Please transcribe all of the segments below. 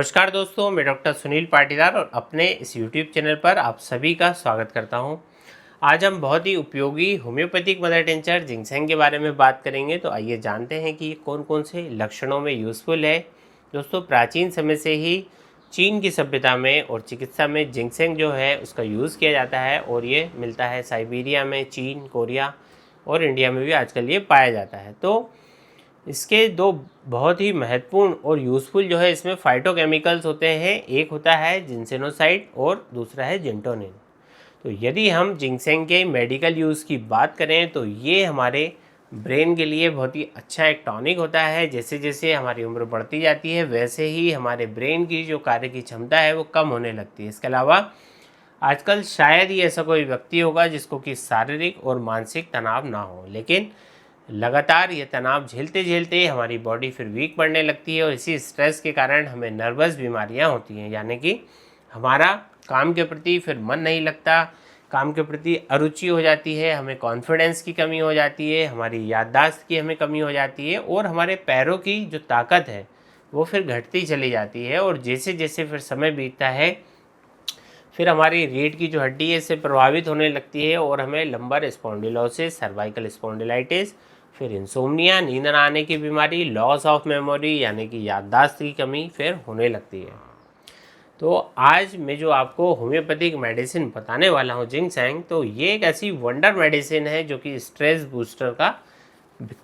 नमस्कार दोस्तों, मैं डॉक्टर सुनील पाटीदार और अपने इस यूट्यूब चैनल पर आप सभी का स्वागत करता हूं। आज हम बहुत ही उपयोगी होम्योपैथिक मदर टिंचर जिंक्सेंग के बारे में बात करेंगे। तो आइए जानते हैं कि कौन कौन से लक्षणों में यूज़फुल है। दोस्तों, प्राचीन समय से ही चीन की सभ्यता में और चिकित्सा में जिंक्सेंग जो है उसका यूज़ किया जाता है और ये मिलता है साइबेरिया में, चीन, कोरिया और इंडिया में भी आजकल ये पाया जाता है। तो इसके दो बहुत ही महत्वपूर्ण और यूज़फुल जो है इसमें फाइटोकेमिकल्स होते हैं। एक होता है जिनसेनोसाइड और दूसरा है जिंटोनिन। तो यदि हम जिंक्सेंग के मेडिकल यूज़ की बात करें तो ये हमारे ब्रेन के लिए बहुत ही अच्छा एक टॉनिक होता है। जैसे जैसे हमारी उम्र बढ़ती जाती है वैसे ही हमारे ब्रेन की जो कार्य की क्षमता है वो कम होने लगती है। इसके अलावा आजकल शायद ही ऐसा कोई व्यक्ति होगा जिसको कि शारीरिक और मानसिक तनाव ना हो, लेकिन लगातार ये तनाव झेलते झेलते हमारी बॉडी फिर वीक पड़ने लगती है और इसी स्ट्रेस के कारण हमें नर्वस बीमारियां होती हैं। यानी कि हमारा काम के प्रति फिर मन नहीं लगता, काम के प्रति अरुचि हो जाती है, हमें कॉन्फिडेंस की कमी हो जाती है, हमारी याददाश्त की हमें कमी हो जाती है और हमारे पैरों की जो ताकत है वो फिर घटती चली जाती है। और जैसे जैसे फिर समय बीतता है फिर हमारी रीढ़ की जो हड्डी है इससे प्रभावित होने लगती है और हमें लंबर स्पॉन्डिलोसिस, सर्वाइकल स्पॉन्डिलाइटिस, फिर इंसोम्निया, नींद न आने की बीमारी, लॉस ऑफ मेमोरी यानी कि याददाश्त की कमी फिर होने लगती है। तो आज मैं जो आपको होम्योपैथिक मेडिसिन बताने वाला हूँ जिंक्सेंग, तो ये एक ऐसी वंडर मेडिसिन है जो कि स्ट्रेस बूस्टर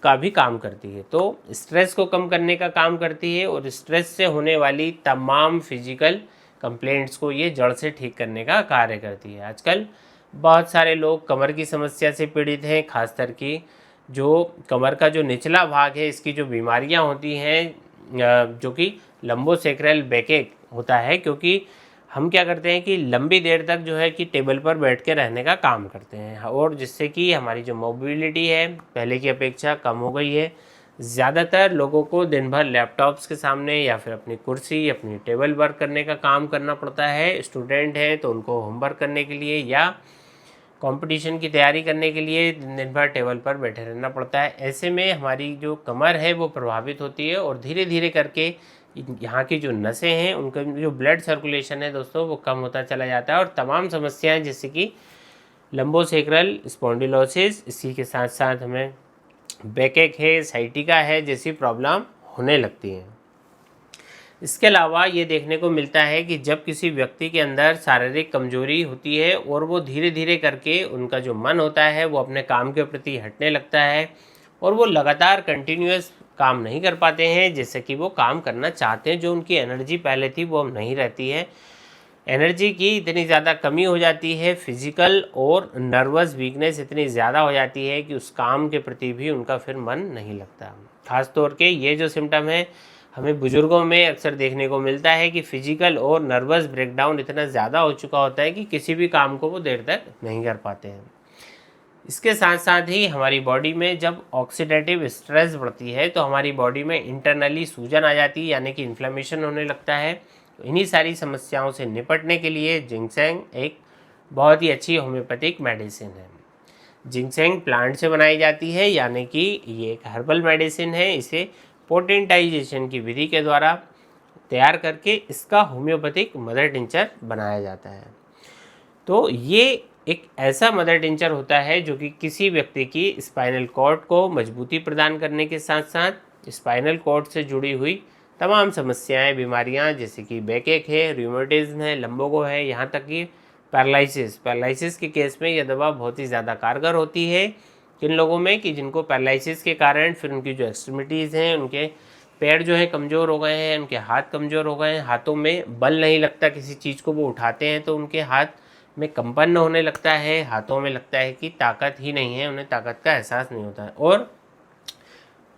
का भी काम करती है। तो स्ट्रेस को कम करने का काम करती है और स्ट्रेस से होने वाली तमाम फिजिकल कंप्लेंट्स को ये जड़ से ठीक करने का कार्य करती है। आजकल बहुत सारे लोग कमर की समस्या से पीड़ित हैं, खासकर की जो कमर का जो निचला भाग है इसकी जो बीमारियां होती हैं जो कि लंबोसेक्रल बैकएक होता है, क्योंकि हम क्या करते हैं कि लंबी देर तक जो है कि टेबल पर बैठ के रहने का काम करते हैं और जिससे कि हमारी जो मोबिलिटी है पहले की अपेक्षा कम हो गई है। ज़्यादातर लोगों को दिन भर लैपटॉप्स के सामने या फिर अपनी कुर्सी, अपनी टेबल वर्क करने का काम करना पड़ता है। स्टूडेंट हैं तो उनको होमवर्क करने के लिए या कंपटीशन की तैयारी करने के लिए दिन भर टेबल पर बैठे रहना पड़ता है। ऐसे में हमारी जो कमर है वो प्रभावित होती है और धीरे धीरे करके यहाँ की जो नसें हैं उनका जो ब्लड सर्कुलेशन है दोस्तों वो कम होता चला जाता है और तमाम समस्याएं जैसे कि लंबोसेक्रल स्पॉन्डिलोसिस, इसी के साथ साथ हमें बैकएक है, साइटिका है जैसी प्रॉब्लम होने लगती हैं। इसके अलावा ये देखने को मिलता है कि जब किसी व्यक्ति के अंदर शारीरिक कमजोरी होती है और वो धीरे धीरे करके उनका जो मन होता है वो अपने काम के प्रति हटने लगता है और वो लगातार कंटिन्यूअस काम नहीं कर पाते हैं जैसे कि वो काम करना चाहते हैं। जो उनकी एनर्जी पहले थी वो अब नहीं रहती है। एनर्जी की इतनी ज़्यादा कमी हो जाती है, फिजिकल और नर्वस वीकनेस इतनी ज़्यादा हो जाती है कि उस काम के प्रति भी उनका फिर मन नहीं लगता। खास तौर के ये जो सिम्टम है हमें बुजुर्गों में अक्सर देखने को मिलता है कि फिजिकल और नर्वस ब्रेकडाउन इतना ज़्यादा हो चुका होता है कि किसी भी काम को वो देर तक नहीं कर पाते हैं। इसके साथ साथ ही हमारी बॉडी में जब ऑक्सीडेटिव स्ट्रेस बढ़ती है तो हमारी बॉडी में इंटरनली सूजन आ जाती है, यानी कि इन्फ्लेमेशन होने लगता है। तो इन्हीं सारी समस्याओं से निपटने के लिए जिंक्सेंग एक बहुत ही अच्छी होम्योपैथिक मेडिसिन है। जिंक्सेंग प्लांट से बनाई जाती है, यानी कि ये एक हर्बल मेडिसिन है। इसे पोटेंटाइजेशन की विधि के द्वारा तैयार करके इसका होम्योपैथिक मदर टिंचर बनाया जाता है। तो ये एक ऐसा मदर टिंचर होता है जो कि किसी व्यक्ति की स्पाइनल कॉर्ड को मजबूती प्रदान करने के साथ साथ स्पाइनल कॉर्ड से जुड़ी हुई तमाम समस्याएं, बीमारियां जैसे कि बैकएक है, रूमेटिज्म है, लंबोगो है, यहाँ तक कि पैरालिसिस के केस में यह दवा बहुत ही ज़्यादा कारगर होती है। किन लोगों में कि जिनको पैरालिसिस के कारण फिर उनकी जो एक्सट्रीमिटीज़ हैं, उनके पैर जो है कमज़ोर हो गए हैं, उनके हाथ कमज़ोर हो गए हैं, हाथों में बल नहीं लगता, किसी चीज़ को वो उठाते हैं तो उनके हाथ में कंपन होने लगता है, हाथों में लगता है कि ताकत ही नहीं है, उन्हें ताकत का एहसास नहीं होता है। और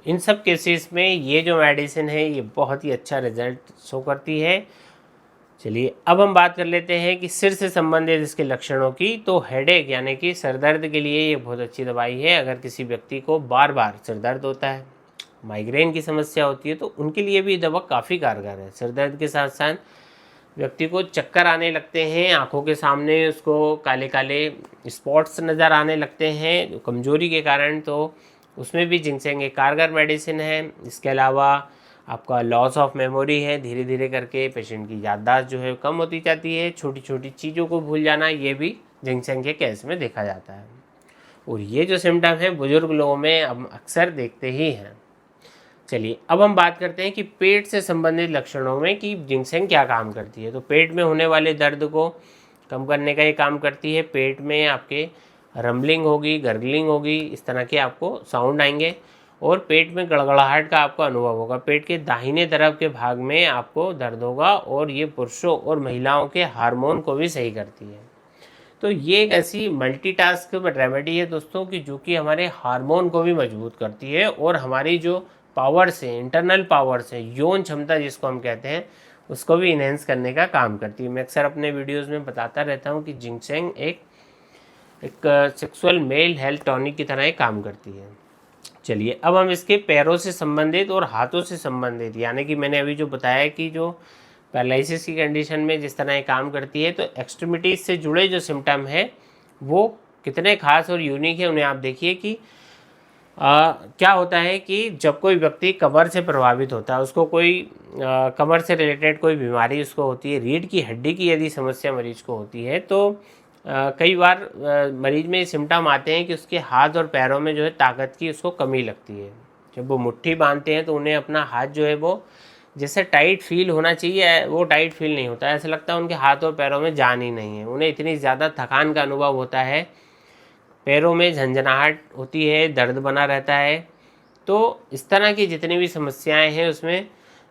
इन सब केसेस में ये जो मेडिसिन है ये बहुत ही अच्छा रिजल्ट शो करती है। चलिए अब हम बात कर लेते हैं कि सिर से संबंधित इसके लक्षणों की। तो हेडेक यानी कि सर दर्द के लिए ये बहुत अच्छी दवाई है। अगर किसी व्यक्ति को बार बार सर दर्द होता है, माइग्रेन की समस्या होती है, तो उनके लिए भी दवा काफ़ी कारगर है। सर दर्द के साथ साथ व्यक्ति को चक्कर आने लगते हैं, आंखों के सामने उसको काले काले स्पॉट्स नज़र आने लगते हैं कमजोरी के कारण, तो उसमें भी जिंक्सेंग एक कारगर मेडिसिन है। इसके अलावा आपका लॉस ऑफ मेमोरी है, धीरे धीरे करके पेशेंट की याददाश्त जो है कम होती जाती है, छोटी छोटी चीज़ों को भूल जाना, ये भी जिंक्सेंग के केस में देखा जाता है। और ये जो सिम्टम है बुजुर्ग लोगों में हम अक्सर देखते ही हैं। चलिए अब हम बात करते हैं कि पेट से संबंधित लक्षणों में कि जिंक्सेंग क्या काम करती है। तो पेट में होने वाले दर्द को कम करने का ये काम करती है। पेट में आपके रम्बलिंग होगी, गर्गलिंग होगी, इस तरह के आपको साउंड आएंगे और पेट में गड़गड़ाहट का आपको अनुभव होगा। पेट के दाहिने तरफ के भाग में आपको दर्द होगा और ये पुरुषों और महिलाओं के हार्मोन को भी सही करती है। तो ये एक ऐसी मल्टीटास्क रेमेडी है दोस्तों कि जो कि हमारे हार्मोन को भी मजबूत करती है और हमारी जो पावर्स हैं, इंटरनल पावर्स हैं, यौन क्षमता जिसको हम कहते हैं, उसको भी इन्हेंस करने का काम करती है। मैं अक्सर अपने वीडियोस में बताता रहता हूँ कि जिंक्सेंग एक सेक्सुअल मेल हेल्थ टॉनिक की तरह ही काम करती है। चलिए अब हम इसके पैरों से संबंधित और हाथों से संबंधित, यानी कि मैंने अभी जो बताया कि जो पैरालिसिस की कंडीशन में जिस तरह ये काम करती है, तो एक्सट्रीमिटीज से जुड़े जो सिम्टम है वो कितने खास और यूनिक है, उन्हें आप देखिए कि क्या होता है कि जब कोई व्यक्ति कमर से प्रभावित होता है, उसको कोई कमर से रिलेटेड कोई बीमारी उसको होती है, रीढ़ की हड्डी की यदि समस्या मरीज को होती है, तो कई बार मरीज में सिम्टम आते हैं कि उसके हाथ और पैरों में जो है ताकत की उसको कमी लगती है। जब वो मुट्ठी बांधते हैं तो उन्हें अपना हाथ जो है वो जैसे टाइट फील होना चाहिए, वो टाइट फील नहीं होता है। ऐसा लगता है उनके हाथ और पैरों में जान ही नहीं है। उन्हें इतनी ज़्यादा थकान का अनुभव होता है, पैरों में झंझनाहट होती है, दर्द बना रहता है। तो इस तरह की जितनी भी समस्याएं हैं उसमें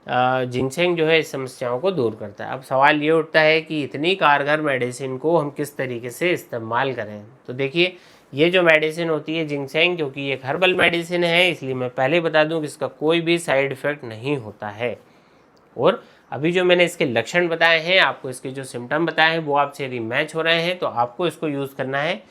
जिंक्सेंग जो है इस समस्याओं को दूर करता है। अब सवाल ये उठता है कि इतनी कारगर मेडिसिन को हम किस तरीके से इस्तेमाल करें। तो देखिए, ये जो मेडिसिन होती है जिंक्सेंग, क्योंकि ये हर्बल मेडिसिन है, इसलिए मैं पहले बता दूं कि इसका कोई भी साइड इफ़ेक्ट नहीं होता है। और अभी जो मैंने इसके लक्षण बताए हैं, आपको इसके जो सिम्टम बताए हैं वो आपसे यदि मैच हो रहे हैं तो आपको इसको यूज़ करना है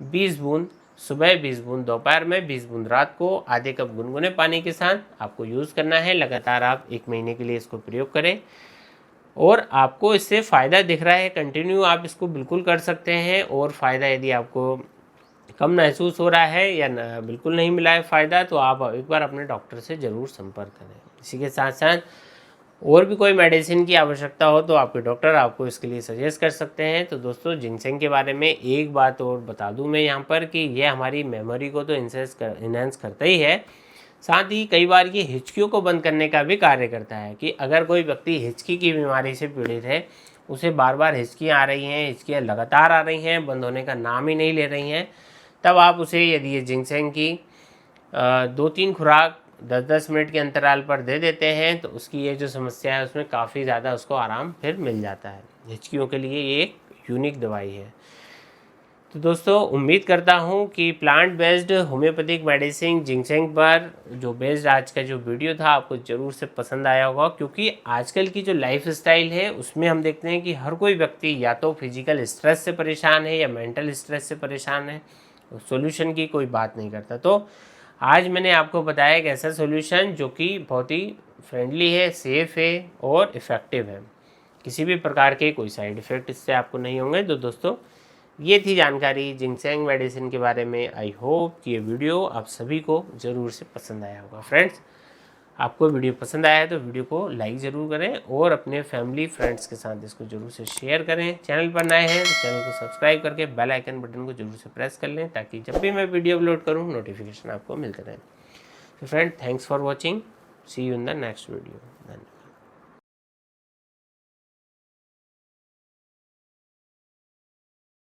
20 बूंद सुबह, 20 बूंद दोपहर में, 20 बूंद रात को, आधे कप गुनगुने पानी के साथ आपको यूज़ करना है। लगातार आप 1 महीने के लिए इसको प्रयोग करें और आपको इससे फ़ायदा दिख रहा है कंटिन्यू, आप इसको बिल्कुल कर सकते हैं। और फ़ायदा यदि आपको कम महसूस हो रहा है या बिल्कुल नहीं मिला है फ़ायदा, तो आप एक बार अपने डॉक्टर से ज़रूर संपर्क करें। इसी के साथ साथ और भी कोई मेडिसिन की आवश्यकता हो तो आपके डॉक्टर आपको इसके लिए सजेस्ट कर सकते हैं। तो दोस्तों, जिंक्सेंग के बारे में एक बात और बता दूं मैं यहाँ पर कि ये हमारी मेमोरी को तो इन्हेंस करता ही है, साथ ही कई बार ये हिचकियों को बंद करने का भी कार्य करता है। कि अगर कोई व्यक्ति हिचकी की बीमारी से पीड़ित है, उसे बार बार हिचकियाँ आ रही हैं, हिचकियाँ लगातार आ रही हैं, बंद होने का नाम ही नहीं ले रही हैं, तब आप उसे यदि ये जिंक्सेंग की 2-3 खुराक 10-10 मिनट के अंतराल पर दे देते हैं तो उसकी ये जो समस्या है उसमें काफ़ी ज़्यादा उसको आराम फिर मिल जाता है। हिचकियों के लिए ये एक यूनिक दवाई है। तो दोस्तों, उम्मीद करता हूँ कि प्लांट बेस्ड होम्योपैथिक मेडिसिन जिंक्सेंग पर जो बेस्ड आज का जो वीडियो था आपको ज़रूर से पसंद आया होगा। क्योंकि आजकल की जो लाइफ स्टाइल है उसमें हम देखते हैं कि हर कोई व्यक्ति या तो फिजिकल स्ट्रेस से परेशान है या मेंटल स्ट्रेस से परेशान है, सॉल्यूशन की कोई बात नहीं करता। तो आज मैंने आपको बताया एक ऐसा सॉल्यूशन जो कि बहुत ही फ्रेंडली है, सेफ़ है और इफ़ेक्टिव है। किसी भी प्रकार के कोई साइड इफ़ेक्ट इससे आपको नहीं होंगे। तो दोस्तों, ये थी जानकारी जिंक्सेंग मेडिसिन के बारे में। आई होप कि ये वीडियो आप सभी को ज़रूर से पसंद आया होगा। फ्रेंड्स, आपको वीडियो पसंद आया है तो वीडियो को लाइक ज़रूर करें और अपने फैमिली फ्रेंड्स के साथ इसको ज़रूर से शेयर करें। चैनल पर नए हैं तो चैनल को सब्सक्राइब करके बेल आइकन बटन को ज़रूर से प्रेस कर लें, ताकि जब भी मैं वीडियो अपलोड करूं नोटिफिकेशन आपको मिलते रहे। तो friend, thanks for watching, see you in the next video. धन्यवाद।